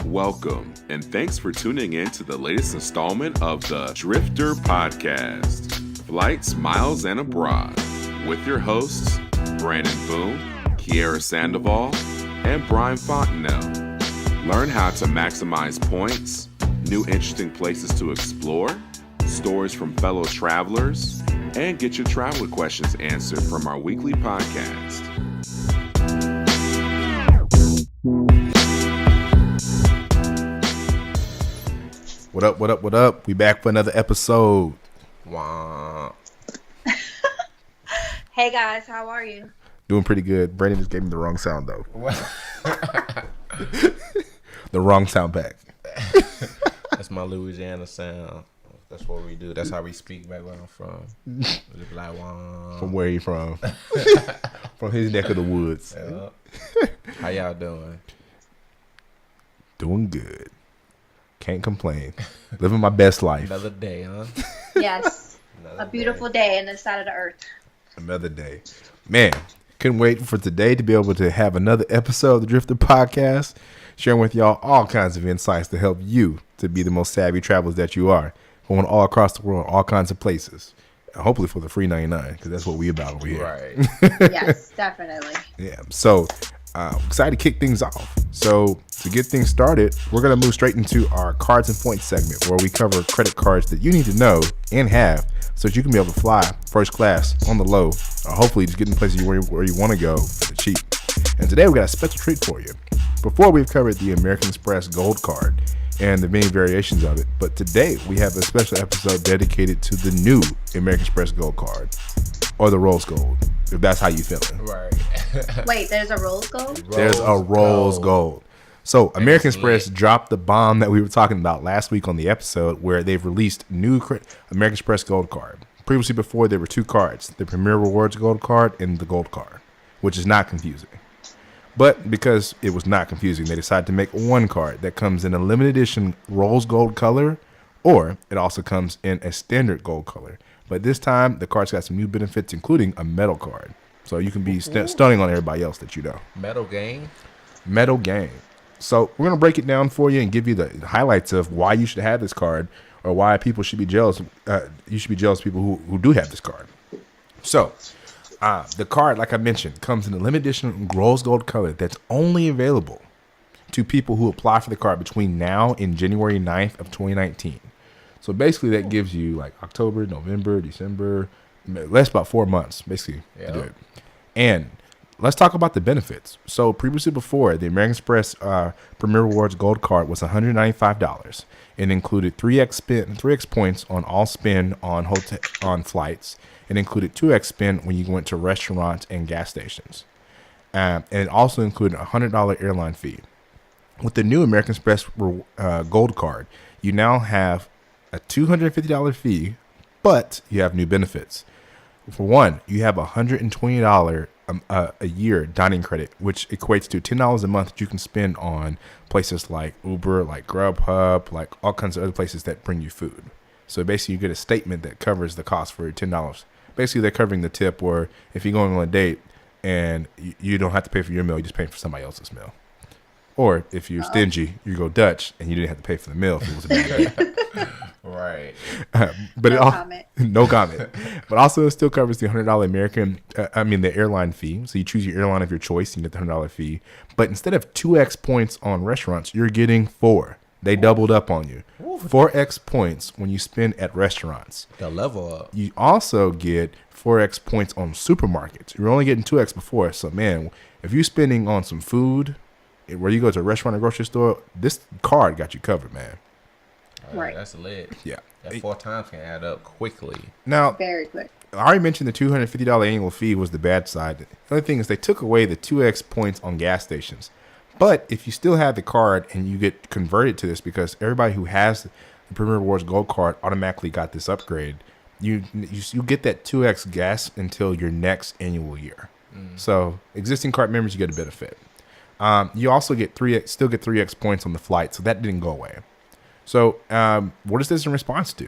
Welcome, and thanks for tuning in to the latest installment of the Driftr Podcast, Flights, Miles, and Abroad, with your hosts, Brandon Boone, Kiera Sandoval, and Brian Fontenelle. Learn how to maximize points, new interesting places to explore, stories from fellow travelers, and get your traveler questions answered from our weekly podcast. What up, what up, what up? We back for another episode. Wow. Hey guys, how are you? Doing pretty good. Brandon just gave me the wrong sound though. The wrong sound back. That's my Louisiana sound. That's what we do. That's how we speak back where I'm from. We just be like, wow. From where you from? From his neck of the woods. Yeah. How y'all doing? Doing good. Can't complain. Living my best life. Another day, huh? Yes. A beautiful day in this side of the earth. Another day. Man, couldn't wait for today to be able to have another episode of the Driftr Podcast, sharing with y'all all kinds of insights to help you to be the most savvy travelers that you are, going all across the world, all kinds of places. Hopefully for the free 99, because that's what we about over here. Right. Yes, definitely. Yeah. So, excited to kick things off. So, to get things started, we're going to move straight into our cards and points segment, where we cover credit cards that you need to know and have so that you can be able to fly first class on the low, or hopefully just get in places where you want to go for the cheap. And today we got a special treat for you. Before, we've covered the American Express Gold Card and the many variations of it, but today we have a special episode dedicated to the new American Express Gold Card, or the Rose Gold, if that's how you feeling. Right. Wait, there's a Rose Gold? There's a Rose Gold. So American Express dropped the bomb that we were talking about last week on the episode, where they've released new American Express Gold Card. Previously, before, there were two cards, the Premier Rewards Gold Card and the Gold Card, which is not confusing. But because it was not confusing, they decided to make one card that comes in a limited edition rose gold color, or it also comes in a standard gold color. But this time, the card's got some new benefits, including a metal card. So you can be stunning on everybody else that you know. Metal game? Metal game. So we're going to break it down for you and give you the highlights of why you should have this card, or why people should be jealous. You should be jealous of people who do have this card. So the card, like I mentioned, comes in a limited edition rose gold color that's only available to people who apply for the card between now and January 9th of 2019. So basically that gives you like October, November, December, less about 4 months basically to do it. And let's talk about the benefits. So previously, before, the American Express Premier Rewards Gold Card was $195. It included 3x points on all spend on flights. It included 2x spend when you went to restaurants and gas stations. And it also included a $100 airline fee. With the new American Express Gold Card, you now have a $250 fee, but you have new benefits. For one, you have a $120 a year dining credit, which equates to $10 a month that you can spend on places like Uber, like Grubhub, like all kinds of other places that bring you food. So basically, you get a statement that covers the cost for $10. Basically, they're covering the tip, or if you're going on a date and you don't have to pay for your meal, you just pay for somebody else's meal. Or if you're stingy, you go Dutch and you didn't have to pay for the meal if it was a bad date. Right. But no comment. No comment. But also, it still covers the $100 the airline fee. So you choose your airline of your choice, you get the $100 fee. But instead of 2x points on restaurants, you're getting 4. They doubled up on you. 4x points when you spend at restaurants. The level up. You also get 4x points on supermarkets. You're only getting 2x before. So, man, if you're spending on some food, where you go to a restaurant or grocery store, this card got you covered, man. Right. That's lit. Yeah. That 4 times can add up quickly. Now, very quick. I already mentioned the $250 annual fee was the bad side. The other thing is they took away the 2x points on gas stations. But if you still have the card and you get converted to this, because everybody who has the Premier Rewards Gold Card automatically got this upgrade, you get that 2x gas until your next annual year. So existing card members, you get a benefit. You also get 3x points on the flight, so that didn't go away. So what is this in response to?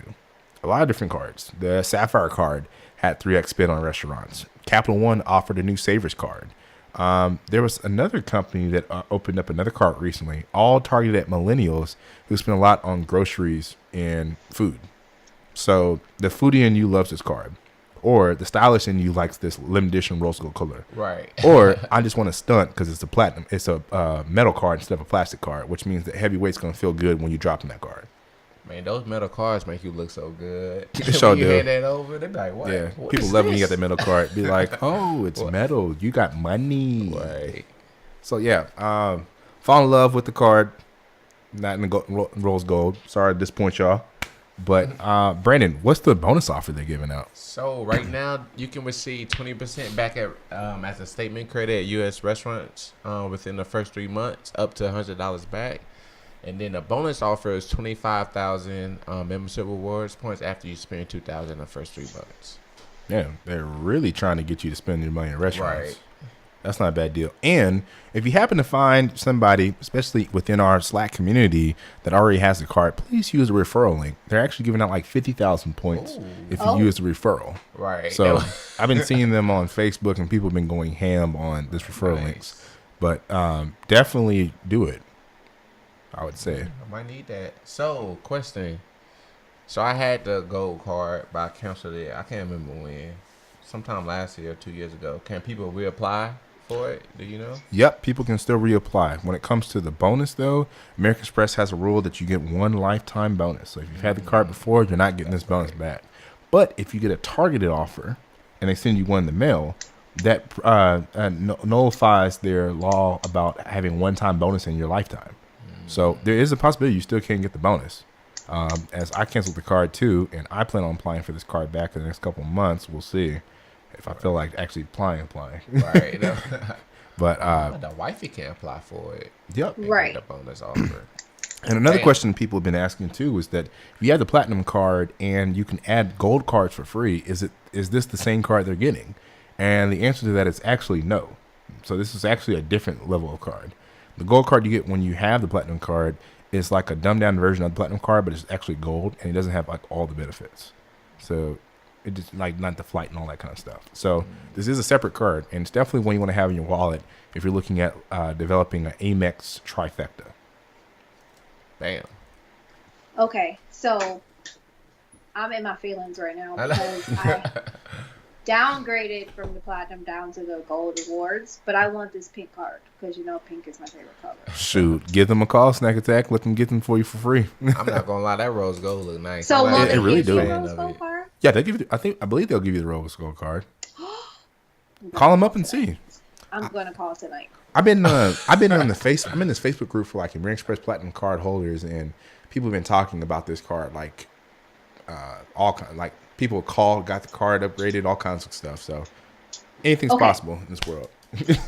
A lot of different cards. The Sapphire card had 3x spend on restaurants. Capital One offered a new Savers card. There was another company that opened up another cart recently, all targeted at millennials who spend a lot on groceries and food. So the foodie in you loves this card, or the stylish in you likes this limited edition rose gold color, Right. or I just want to stunt because it's a platinum. It's a metal card instead of a plastic card, which means that heavyweight's gonna feel good when you drop in that card. Man, those metal cards make you look so good. They sure When you do. hand that over, they be like, what? Yeah, What people is love when you this? got that metal card. Be like, oh, it's What? metal. You got money. Right. So yeah, fall in love with the card. Not in the rose gold. Sorry to disappoint y'all. But Brandon, what's the bonus offer they're giving out? So right now you can receive 20% back at as a statement credit at U.S. restaurants within the first 3 months, up to $100 back. And then the bonus offer is 25,000 membership rewards points after you spend 2,000 in the first 3 months. Yeah, they're really trying to get you to spend your money in restaurants. Right. That's not a bad deal. And if you happen to find somebody, especially within our Slack community, that already has the card, please use the referral link. They're actually giving out like 50,000 points if you use the referral. Right. So I've been seeing them on Facebook, and people have been going ham on this referral Nice. links. But definitely do it, I would say. I might need that. So, question. So I had the gold card, but I canceled it. I can't remember when. Sometime last year or 2 years ago. Can people reapply for it? Do you know? Yep, people can still reapply. When it comes to the bonus, though, American Express has a rule that you get one lifetime bonus. So if you've had the card before, you're not getting this bonus back. But if you get a targeted offer and they send you one in the mail, that nullifies their law about having one-time bonus in your lifetime. So there is a possibility you still can get the bonus. As I canceled the card too, and I plan on applying for this card back in the next couple of months. We'll see if I feel like actually applying. Right. But The wifey can apply for it. yep. And Right. get the bonus offer. And another Damn. question people have been asking too is that if you have the platinum card and you can add gold cards for free, is this the same card they're getting? And the answer to that is actually no. So this is actually a different level of card. The gold card you get when you have the platinum card is like a dumbed down version of the platinum card, but it's actually gold and it doesn't have like all the benefits. So it just like not the flight and all that kind of stuff. So this is a separate card, and it's definitely one you want to have in your wallet if you're looking at developing an Amex trifecta. Bam. Okay, so I'm in my feelings right now because I downgraded from the platinum down to the gold rewards, but I want this pink card because pink is my favorite color. Shoot, give them a call, Snack Attack. Let them get them for you for free. I'm not gonna lie, that rose gold look nice. So I like will it they really give you do. a rose gold card? Yeah, they give you. I believe they'll give you the rose gold card. Call them up and see. I'm gonna call tonight. I've been on the I'm in this Facebook group for like American Express Platinum card holders, and people have been talking about this card like all kind, like people called, got the card upgraded, all kinds of stuff. So anything's Okay. possible in this world.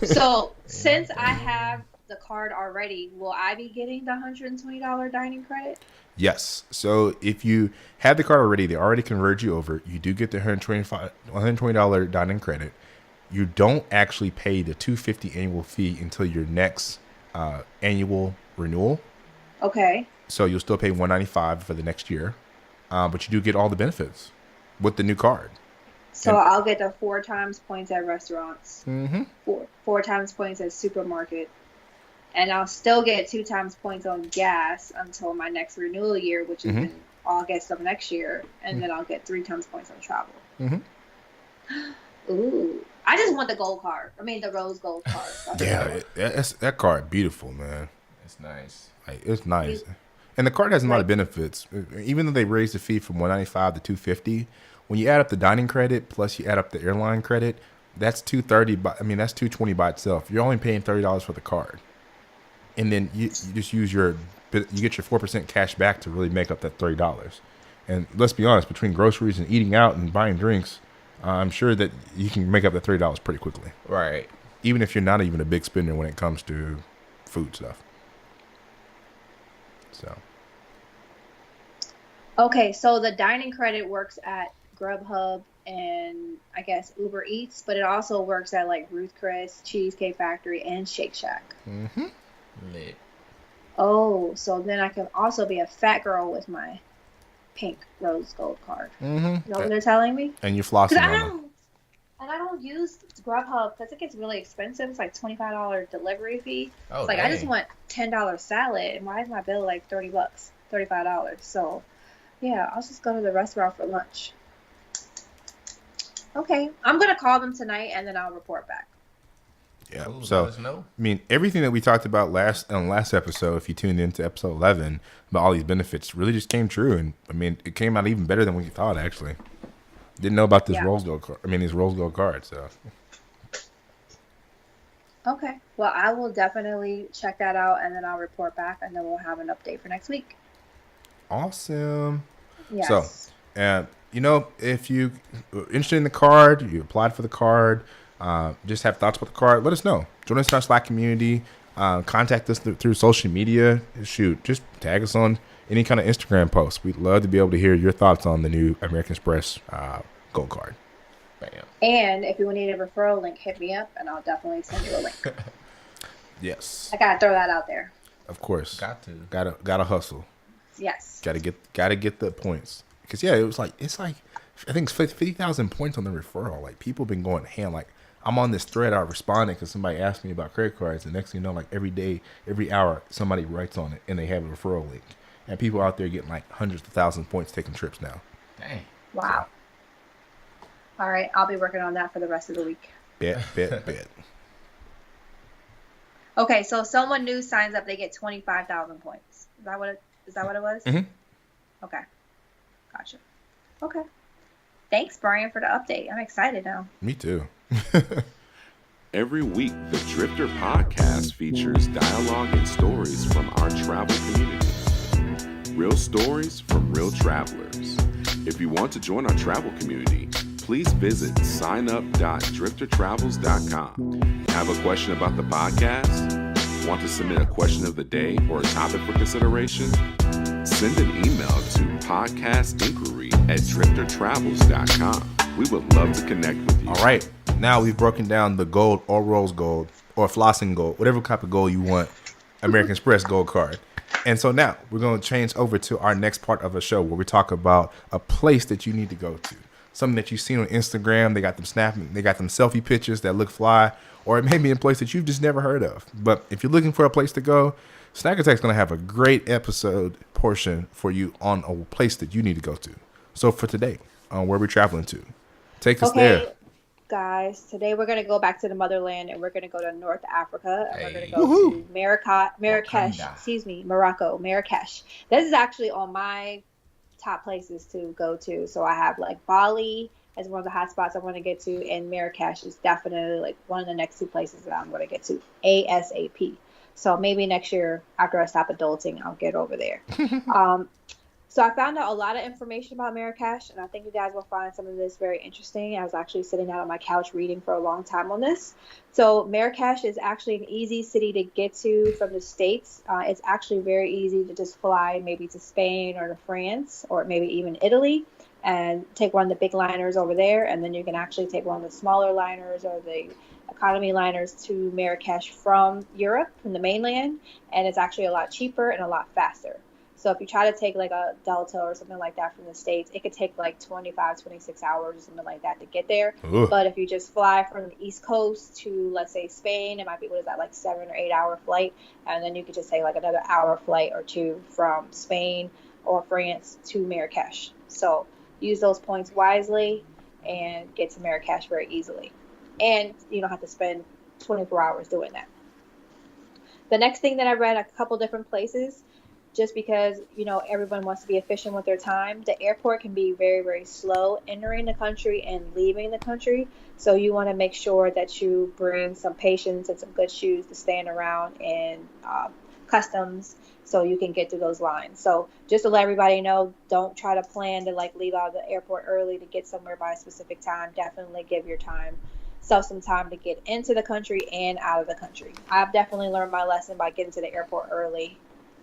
So since I have the card already, will I be getting the $120 dining credit? Yes. So if you have the card already, they already convert you over. You do get the $120 dining credit. You don't actually pay the $250 annual fee until your next annual renewal. Okay. So you'll still pay $195 for the next year, but you do get all the benefits with the new card. So I'll get the 4 times points at restaurants, Mm-hmm. 4 times points at supermarket, and I'll still get 2 times points on gas until my next renewal year, which is in August of next year, and then I'll get 3 times points on travel. Mm-hmm. Ooh, I just want the gold card. I mean, the rose gold card. Yeah, that card beautiful, man. It's nice. Like, it's nice, and the card has a lot of benefits. Even though they raised the fee from $195 to $250, when you add up the dining credit plus you add up the airline credit, that's $230. That's $220 by itself. You're only paying $30 for the card, and then you just use you get your 4% cash back to really make up that $30. And let's be honest, between groceries and eating out and buying drinks, I'm sure that you can make up that $30 pretty quickly. Right. Even if you're not even a big spender when it comes to food stuff. So. Okay, so the dining credit works at Grubhub and I guess Uber Eats, but it also works at like Ruth Chris, Cheesecake Factory, and Shake Shack. Mm-hmm. Lit. Oh, so then I can also be a fat girl with my pink rose gold card. Mm-hmm. You know what they're telling me? And you're 'Cause flossing I on them. don't. And I don't use Grubhub because it gets really expensive. It's like $25 delivery fee. Oh, It's like, dang. I just want $10 salad. And why is my bill like $30, $35? So, yeah, I'll just go to the restaurant for lunch. Okay. I'm going to call them tonight and then I'll report back. Yeah. Cool, So, let us know. I mean, everything that we talked about on last episode, if you tuned into episode 11, about all these benefits, really just came true. And I mean, it came out even better than we thought. Actually, didn't know about this Yeah. rose gold card. I mean, these rose gold cards. So, Okay. Well, I will definitely check that out and then I'll report back and then we'll have an update for next week. awesome. Yes. So, you know, if you are interested in the card, you applied for the card, just have thoughts about the card, let us know. Join us in our Slack community. Contact us through social media. Shoot, just tag us on any kind of Instagram post. We'd love to be able to hear your thoughts on the new American Express gold card. Bam. And if you need a referral link, hit me up and I'll definitely send you a link. Yes, I got to throw that out there. of course. Got to. Gotta hustle. Yes. Gotta get the points. Because yeah, it's like I think it's 50,000 points on the referral. Like people been going hand. Like I'm on this thread. I responded because somebody asked me about credit cards, and next thing you know, like every day, every hour, somebody writes on it, and they have a referral link. And people out there getting like hundreds of thousands of points taking trips now. Dang. Wow. All right. I'll be working on that for the rest of the week. Bet. Okay. So if someone new signs up, they get 25,000 points. Is that what it was? Mhm. Okay. Gotcha. Okay. Thanks, Brian, for the update. I'm excited now. Me too. Every week, the Driftr Podcast features dialogue and stories from our travel community. Real stories from real travelers. If you want to join our travel community, please visit signup.driftertravels.com. Have a question about the podcast? Want to submit a question of the day or a topic for consideration? Send an email to podcastinquiry@driftertravels.com. We would love to connect with you. All right. Now we've broken down the gold or rose gold or flossing gold, whatever type of gold you want, American Express gold card. And so now we're going to change over to our next part of the show where we talk about a place that you need to go to. Something that you've seen on Instagram. They got them snapping. They got them selfie pictures that look fly, or it may be a place that you've just never heard of. But if you're looking for a place to go, Snack Attack's going to have a great episode portion for you on a place that you need to go to. So for today, where we're traveling to, take us there. Guys, today we're going to go back to the motherland and we're going to go to North Africa and we're going to go Woohoo. to Marrakech, Morocco, Marrakech. This is actually on my top places to go to. So I have like Bali as one of the hot spots I want to get to, and Marrakech is definitely like one of the next two places that I'm going to get to ASAP. So maybe next year after I stop adulting, I'll get over there. So I found out a lot of information about Marrakech, and I think you guys will find some of this very interesting. I was actually sitting out on my couch reading for a long time on this. So Marrakech is actually an easy city to get to from the States. It's actually very easy to just fly maybe to Spain or to France or maybe even Italy and take one of the big liners over there. And then you can actually take one of the smaller liners or the economy liners to Marrakech from Europe, from the mainland. And it's actually a lot cheaper and a lot faster. So if you try to take like a Delta or something like that from the States, it could take like 25, 26 hours or something like that to get there. Ooh. But if you just fly from the East Coast to, let's say, Spain, it might be, what is that, like 7 or 8 hour flight. And then you could just take like another hour flight or two from Spain or France to Marrakech. So use those points wisely and get to Marrakech very easily. And you don't have to spend 24 hours doing that. The next thing that I read, a couple different places, just because, you know, everyone wants to be efficient with their time. The airport can be very, very slow entering the country and leaving the country. So you want to make sure that you bring some patience and some good shoes to stand around in customs so you can get through those lines. So just to let everybody know, don't try to plan to like leave out of the airport early to get somewhere by a specific time. Definitely give yourself some time to get into the country and out of the country. I've definitely learned my lesson by getting to the airport early.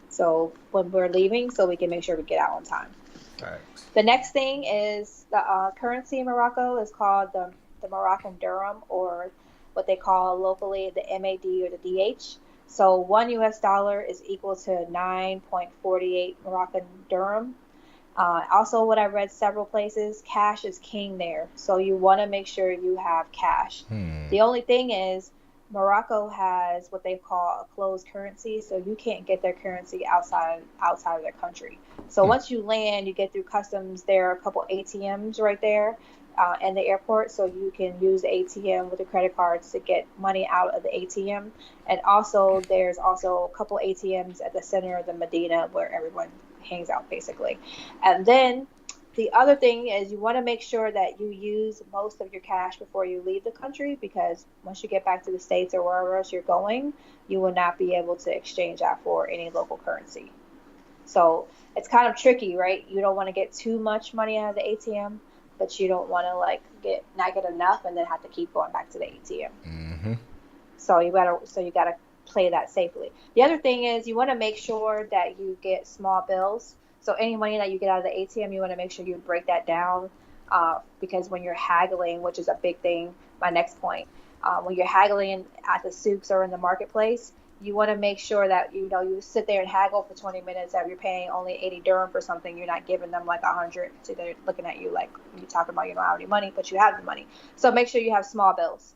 So when we're leaving, so we can make sure we get out on time. Thanks. The next thing is the currency in Morocco is called the Moroccan dirham, or what they call locally the MAD or the DH. So $1 US is equal to 9.48 Moroccan dirham. Also, what I read several places, cash is king there. So you want to make sure you have cash. The only thing is, Morocco has what they call a closed currency, so you can't get their currency outside of their country. So once you land, you get through customs. There are a couple ATMs right there in the airport, so you can use the ATM with the credit cards to get money out of the ATM. And also, there's also a couple ATMs at the center of the Medina where everyone hangs out, basically. And then the other thing is you want to make sure that you use most of your cash before you leave the country, because once you get back to the States or wherever else you're going, you will not be able to exchange that for any local currency. So it's kind of tricky, right? You don't want to get too much money out of the ATM, but you don't want to like not get enough and then have to keep going back to the ATM. Mm-hmm. So you gotta play that safely. The other thing is you want to make sure that you get small bills. So any money that you get out of the ATM, you want to make sure you break that down, because when you're haggling, which is a big thing, my next point, when you're haggling at the souks or in the marketplace, you want to make sure that, you sit there and haggle for 20 minutes that you're paying only 80 dirham for something. You're not giving them like 100. So they're looking at you like you're talking about you don't have any money, but you have the money. So make sure you have small bills.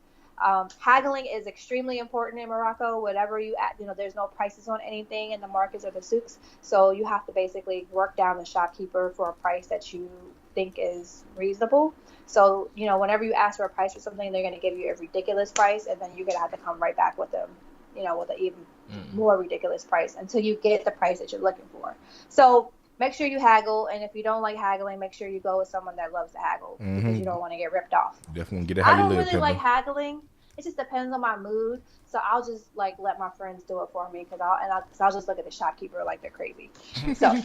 Haggling is extremely important in Morocco. Whatever you add, there's no prices on anything in the markets or the souks. So you have to basically work down the shopkeeper for a price that you think is reasonable. So, whenever you ask for a price for something, they're going to give you a ridiculous price, and then you're going to have to come right back with them, with an even more ridiculous price until you get the price that you're looking for. So make sure you haggle, and if you don't like haggling, make sure you go with someone that loves to haggle, because you don't want to get ripped off. Definitely get it how you live. I don't really like haggling. It just depends on my mood. So I'll just let my friends do it for me, because I'll just look at the shopkeeper like they're crazy. So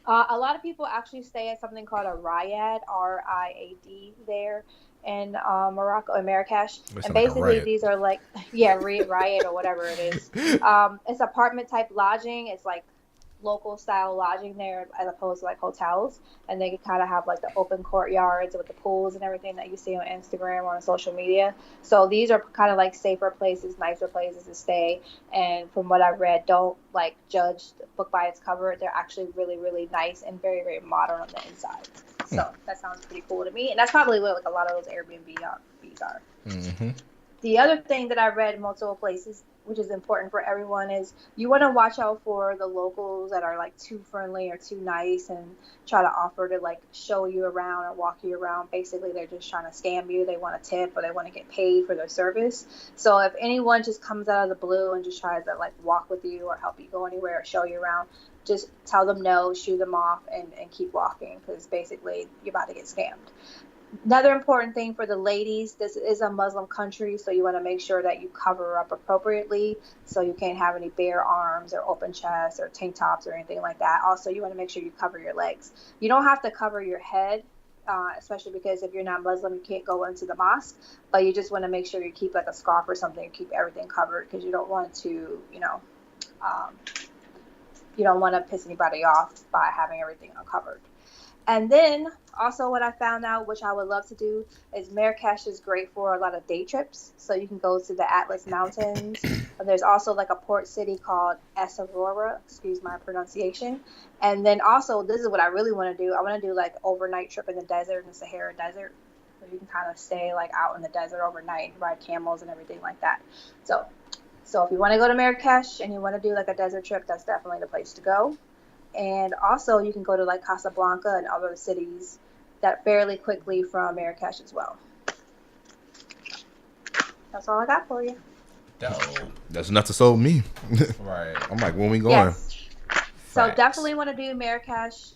a lot of people actually stay at something called a Riad, RIAD, there in Morocco, in Marrakech. And basically these are like, Riad or whatever it is. It's apartment type lodging. It's like local style lodging there as opposed to like hotels, and they kind of have like the open courtyards with the pools and everything that you see on Instagram or on social media. So these are kind of like safer places, nicer places to stay. And from what I've read, don't like judge the book by its cover. They're actually really, really nice and very, very modern on the inside. So that sounds pretty cool to me, and that's probably what like a lot of those Airbnb are. Mm-hmm. The other thing that I read in multiple places, which is important for everyone, is you want to watch out for the locals that are like too friendly or too nice and try to offer to like show you around or walk you around. Basically, they're just trying to scam you. They want a tip or they want to get paid for their service. So if anyone just comes out of the blue and just tries to like walk with you or help you go anywhere or show you around, just tell them no, shoo them off, and keep walking, because basically you're about to get scammed. Another important thing for the ladies, this is a Muslim country, so you want to make sure that you cover up appropriately, so you can't have any bare arms or open chests or tank tops or anything like that. Also, you want to make sure you cover your legs. You don't have to cover your head, especially because if you're not Muslim, you can't go into the mosque, but you just want to make sure you keep like a scarf or something, keep everything covered, because you don't want to, you don't want to piss anybody off by having everything uncovered. And then also what I found out, which I would love to do, is Marrakech is great for a lot of day trips. So you can go to the Atlas Mountains. And there's also like a port city called Essaouira, excuse my pronunciation. And then also, this is what I really want to do. I want to do like overnight trip in the desert, in the Sahara Desert. So you can kind of stay like out in the desert overnight, ride camels and everything like that. So if you want to go to Marrakech and you want to do like a desert trip, that's definitely the place to go. And also you can go to like Casablanca and other cities that fairly quickly from Marrakech as well. That's all I got for you. Dope. That's enough to sold me. Right. I'm like, when we going? Yes. So definitely want to do Marrakech,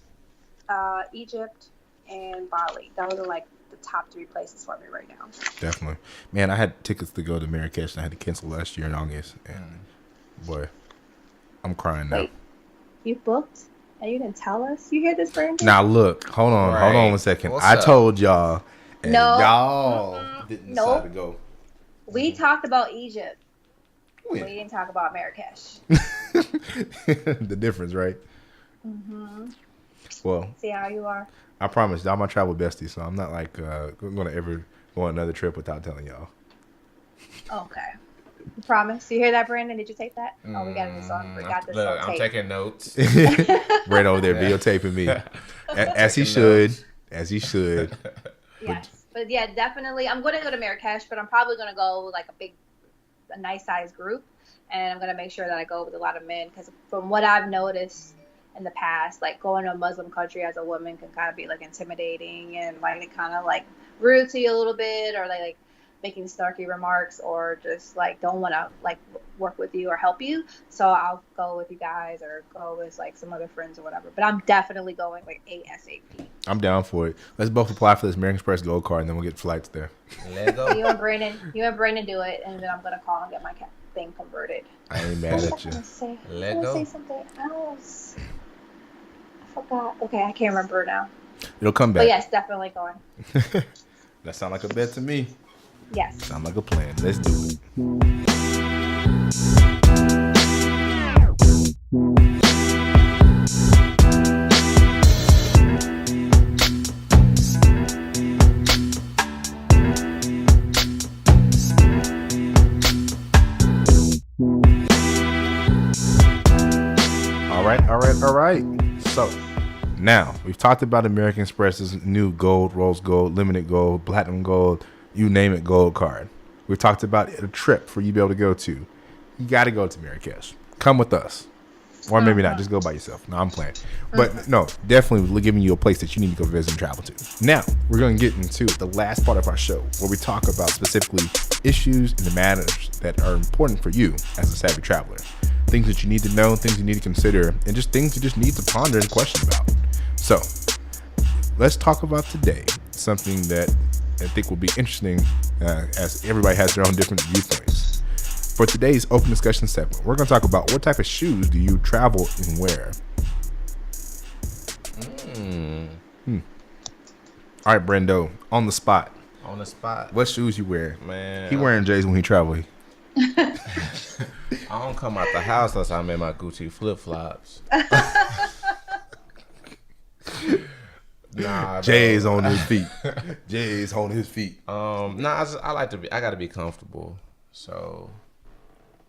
Egypt, and Bali. Those are like the top 3 places for me right now. Definitely. Man, I had tickets to go to Marrakech and I had to cancel last year in August. And boy, I'm crying now. Wait, you booked? And you didn't tell us? You hear this, Brandon? Now look, hold on 1 second. What's I up? told y'all, and No. y'all didn't decide to go. We talked about Egypt. When? We didn't talk about Marrakech. The difference, right? Mm-hmm. Well, See how you are? I promise y'all my travel bestie, so I'm not like going to ever go on another trip without telling y'all. Okay. Promise. You hear that, Brandon? Did you take that? Oh, we got this on. We got this on tape. I'm taking notes. Right over there videotaping me. As he should. As he should. Yes. But yeah, definitely. I'm going to go to Marrakech, but I'm probably going to go with like a nice sized group. And I'm going to make sure that I go with a lot of men. Because from what I've noticed in the past, like going to a Muslim country as a woman can kind of be like intimidating and like kind of like rude to you a little bit, or like making snarky remarks, or just like don't want to like work with you or help you. So I'll go with you guys or go with like some other friends or whatever. But I'm definitely going like ASAP. I'm down for it. Let's both apply for this American Express Gold Card, and then we'll get flights there. Let go. You and Brandon do it, and then I'm gonna call and get my thing converted. I ain't mad at you. Let I go. say something else. I forgot. Okay, I can't remember now. It'll come back. But yes, definitely going. That sound like a bet to me. Yes. Sound like a plan. Let's do it. All right. So now we've talked about American Express's new gold, rose gold, limited gold, platinum gold, you name it, gold card. We've talked about a trip for you to be able to go to. You got to go to Marrakech. Come with us. Or maybe not. Just go by yourself. No, I'm playing. But no, definitely we're giving you a place that you need to go visit and travel to. Now, we're going to get into the last part of our show where we talk about specifically issues and the matters that are important for you as a savvy traveler. Things that you need to know, things you need to consider, and just things you just need to ponder and question about. So, let's talk about today something that I think will be interesting as everybody has their own different viewpoints. For today's open discussion segment, we're going to talk about what type of shoes do you travel and wear. All right, Brendo, on the spot. On the spot. What shoes you wear? Man. He wearing J's when he travel. I don't come out the house unless I'm in my Gucci flip-flops. Nah, J's on his feet. J's on his feet. I like to be. I got to be comfortable. So,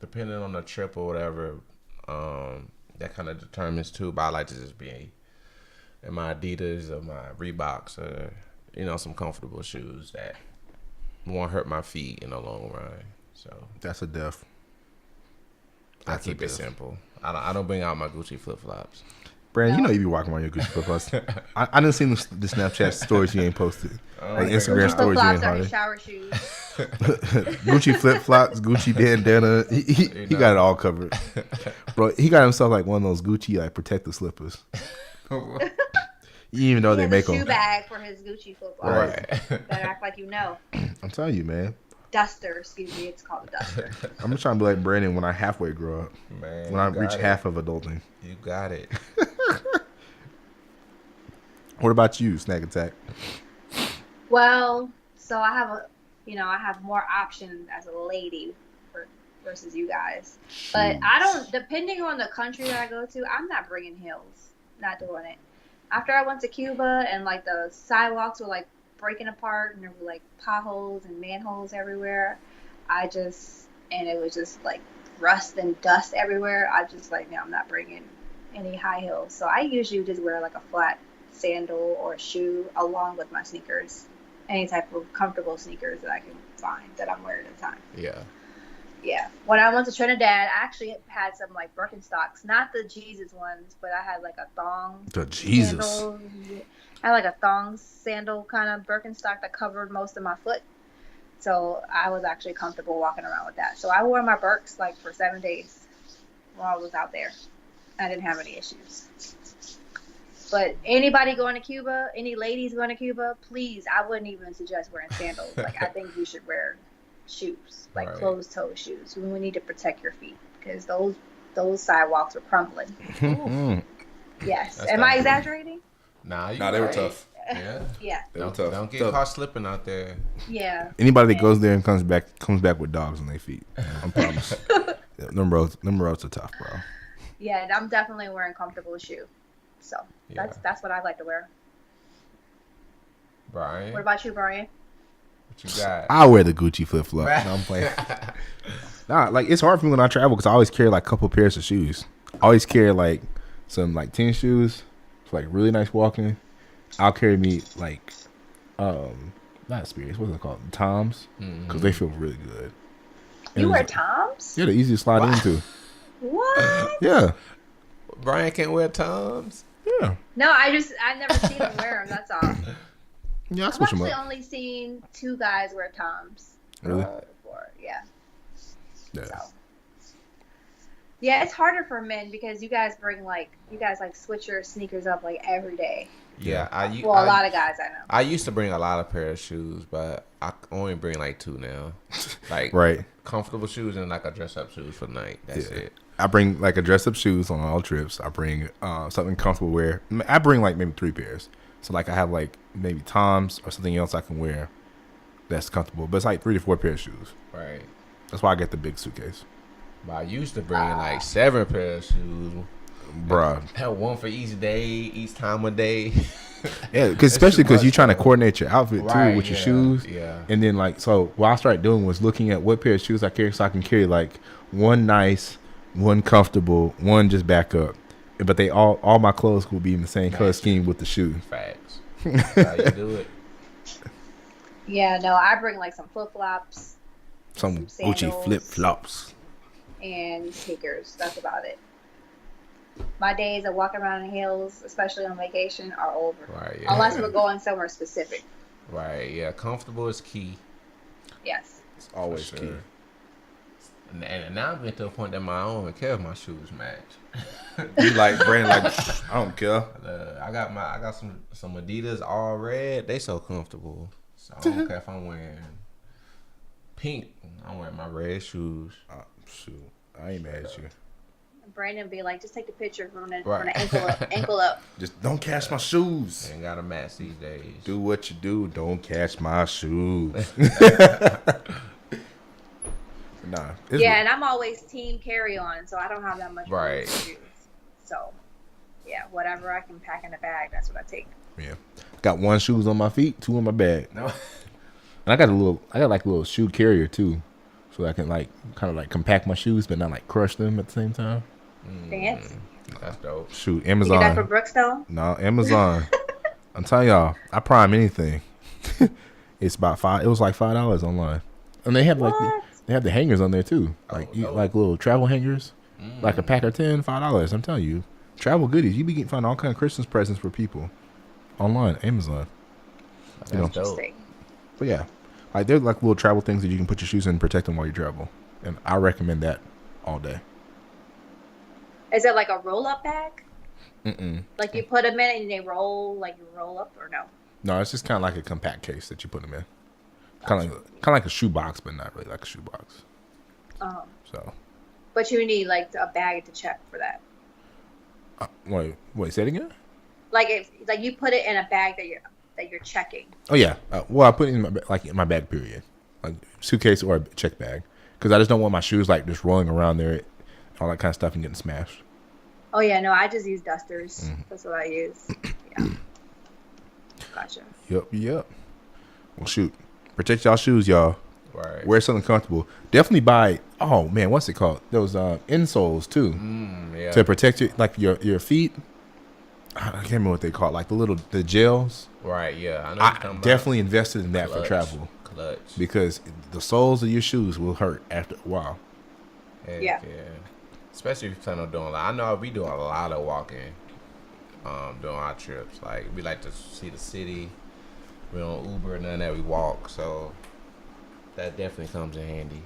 depending on the trip or whatever, that kind of determines too. But I like to just be in my Adidas or my Reeboks or some comfortable shoes that won't hurt my feet in the long run. So that's a def. I keep it simple. I don't bring out my Gucci flip-flops. Brandon, you know you be walking around your Gucci flip-flops. I didn't see the Snapchat stories you ain't posted. Like Instagram stories you ain't flip-flops are his posted. shower shoes. Gucci flip-flops, Gucci bandana. He got it all covered. Bro, he got himself like one of those Gucci like protective slippers. You even know they make a shoe them. bag for his Gucci flip-flops. Right. Better act like you know. I'm telling you, man. Duster, excuse me. It's called a duster. I'm just trying to be like Brandon when I halfway grow up. Man, when I reach half of adulting. You got it. What about you, Snack Attack? Well, so I have more options as a lady versus you guys. But I don't, depending on the country that I go to, I'm not bringing heels. Not doing it. After I went to Cuba and like the sidewalks were like breaking apart and there were like potholes and manholes everywhere, and it was just like rust and dust everywhere. I just like, no, I'm not bringing any high heels. So I usually just wear like a flat sandal or shoe along with my sneakers, any type of comfortable sneakers that I can find that I'm wearing at the time. Yeah. When I went to Trinidad, I actually had some like Birkenstocks, not the Jesus ones, but I had like a thong. The Jesus. Sandal. I had like a thong sandal kind of Birkenstock that covered most of my foot. So I was actually comfortable walking around with that. So I wore my Birks like for 7 days while I was out there. I didn't have any issues. But anybody going to Cuba, any ladies going to Cuba, please, I wouldn't even suggest wearing sandals. Like I think you should wear shoes, like right. closed-toe shoes. We need to protect your feet because those sidewalks are crumbling. Yes. Am I exaggerating? Nah, they were tough. Yeah. Yeah. They were tough. Don't get caught slipping out there. Yeah. Anybody that goes there and comes back with dogs on their feet. I promise. Them roads are tough, bro. Yeah, I'm definitely wearing comfortable shoe. So that's what I like to wear. Brian. What about you, Brian? What you got? I wear the Gucci flip flop. No, I'm playing. Nah, like it's hard for me when I travel because I always carry like a couple pairs of shoes. I always carry like some like tennis shoes for like really nice walking. I'll carry me like not Spears, what's it called? Toms, because they feel really good. You wear Toms? Yeah, they're easy to slide into. What? Yeah. Brian can't wear Toms. Yeah. No, I never seen him wear them. That's all. Yeah, I I've switch them actually up. only seen 2 guys wear Toms. Really? Before. Yeah. Yeah. So. Yeah, it's harder for men because you guys switch your sneakers up like every day. Yeah, A lot of guys I know. I used to bring a lot of pair of shoes, but I only bring like 2 now. Like Right. comfortable shoes and like a dress up shoes for the night. That's it. I bring like a dress up shoes on all trips. I bring something comfortable to wear. I bring like maybe 3 pairs. So like I have like maybe Toms or something else I can wear that's comfortable. But it's like 3 to 4 pairs of shoes. Right. That's why I get the big suitcase. But I used to bring like 7 pairs of shoes. Bruh. Have one for each day, each time of day. Yeah, because especially because you're trying to coordinate your outfit too Right, with your yeah, shoes. yeah. And then like, so what I started doing was looking at what pair of shoes I carry so I can carry like one nice, one comfortable, one just back up. But they all my clothes will be in the same color scheme with the shoe. Facts. That's how you do it. Yeah, no, I bring like some flip-flops Some Some Gucci sandals. flip flops. and sneakers. That's about it. My days of walking around in hills, especially on vacation, are over. Right. Yeah. Unless we're going somewhere specific. Right. Yeah. Comfortable is key. Yes. It's always For key. sure. And now I'm getting to a point that I don't even care if my shoes match. You like Brandon? Like I don't care. I got some Adidas all red. They so comfortable. So I don't care if I'm wearing pink. I'm wearing my red shoes. Shoot, I ain't mad at you. Brandon be like, just take the picture from the Right. ankle up. Just don't catch my shoes. Ain't got a match these days. Do what you do. Don't catch my shoes. Nah. Yeah, and I'm always team carry on, so I don't have that much room Right. to choose. So, yeah, whatever I can pack in a bag, that's what I take. Yeah. Got 1 shoes on my feet, 2 in my bag. No. And I got like a little shoe carrier too. So I can like kind of like compact my shoes but not like crush them at the same time. Fancy. That's dope. Shoot, You get that for Amazon. Brookstone? No, Amazon. I'm telling y'all, I prime anything. It's about $5. It was like $5 online. And they have like What? they have the hangers on there too. Like dope. like little travel hangers. Like a pack of 10, $5. I'm telling you. Travel goodies. You be find all kind of Christmas presents for people. Online, Amazon. That's You know. dope. Interesting. But yeah, like they're like little travel things that you can put your shoes in and protect them while you travel, and I recommend that all day. Is it like a roll-up bag? Mm-mm. Like you put them in and they roll, like you roll up, or no? No, it's just kind of like a compact case that you put them in, kind of like a shoebox, but not really like a shoebox. So But you need like a bag to check for that. wait, say it again. Like you put it in a bag that you're checking. Oh yeah, well I put it in in my bag period, like suitcase or a check bag, because I just don't want my shoes like just rolling around there, all that kind of stuff and getting smashed. Oh yeah, no, I just use dusters. That's what I use. Yeah. Gotcha. Yep. Well, shoot, protect y'all shoes, y'all. Right. Wear something comfortable. Definitely buy. Oh man, what's it called? Those insoles too, Yeah. to protect your feet. I can't remember what they call it, like the gels. Right. Yeah. I know. I definitely invested in that for travel Clutch. because the soles of your shoes will hurt after a while. Heck Yeah. Especially if you plan on doing I know we do a lot of walking during our trips. Like we like to see the city. We don't Uber, none of that. We walk, so that definitely comes in handy.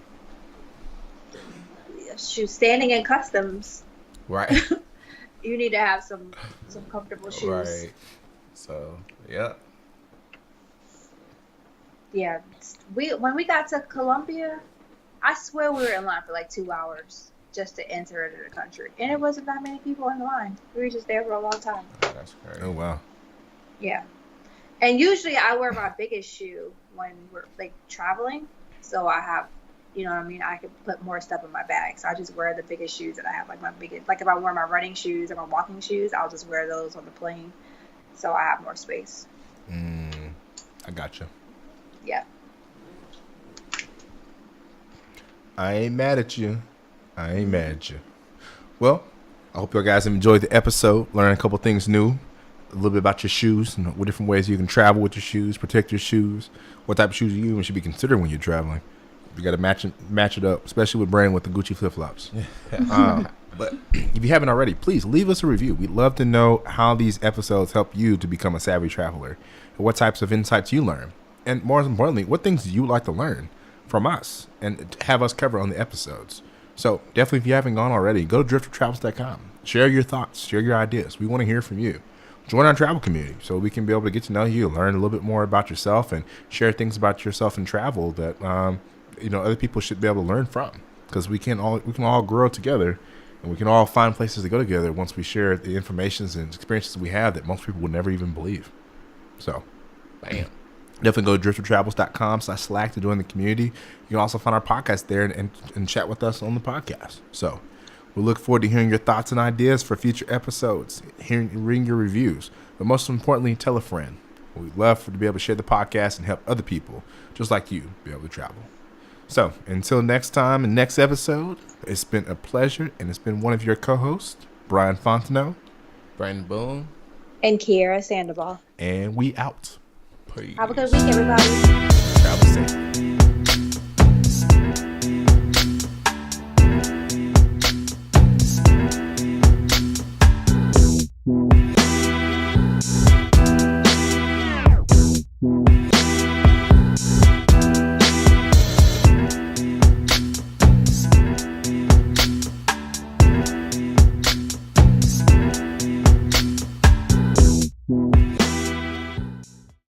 Shoes standing in customs. Right. You need to have some comfortable shoes. Right. So yeah. Yeah. When we got to Colombia, I swear we were in line for like 2 hours just to enter into the country, and it wasn't that many people in the line. We were just there for a long time. That's crazy. Oh wow. Yeah. And usually I wear my biggest shoe when we're like traveling, so I have, you know what I mean, I can put more stuff in my bag. So I just wear the biggest shoes that I have, like my biggest, like if I wear my running shoes or my walking shoes, I'll just wear those on the plane, so I have more space. I gotcha. Yeah. I ain't mad at you. Well, I hope you guys have enjoyed the episode, learned a couple things new, a little bit about your shoes, and what different ways you can travel with your shoes, protect your shoes, what type of shoes you even should be considering when you're traveling. You got to match it up, especially with Brandon with the Gucci flip-flops. But if you haven't already, please leave us a review. We'd love to know how these episodes help you to become a savvy traveler, and what types of insights you learn, and more importantly, what things do you like to learn from us and have us cover on the episodes. So definitely, if you haven't gone already, go to driftertravels.com. Share your thoughts, share your ideas. We want to hear from you. Join our travel community so we can be able to get to know you, learn a little bit more about yourself, and share things about yourself in travel that other people should be able to learn from. Because we can all grow together, and we can all find places to go together once we share the informations and experiences we have that most people would never even believe. So, bam. Definitely go to driftertravels.com/Slack to join the community. You can also find our podcast there and chat with us on the podcast. So we look forward to hearing your thoughts and ideas for future episodes, reading your reviews, but most importantly, tell a friend. We'd love to be able to share the podcast and help other people just like you be able to travel. So until next time and next episode, it's been a pleasure, and it's been one of your co-hosts, Brian Fontenot, Brandon Boone, and Kiera Sandoval. and we out. Have a good week, everybody. Travel safe.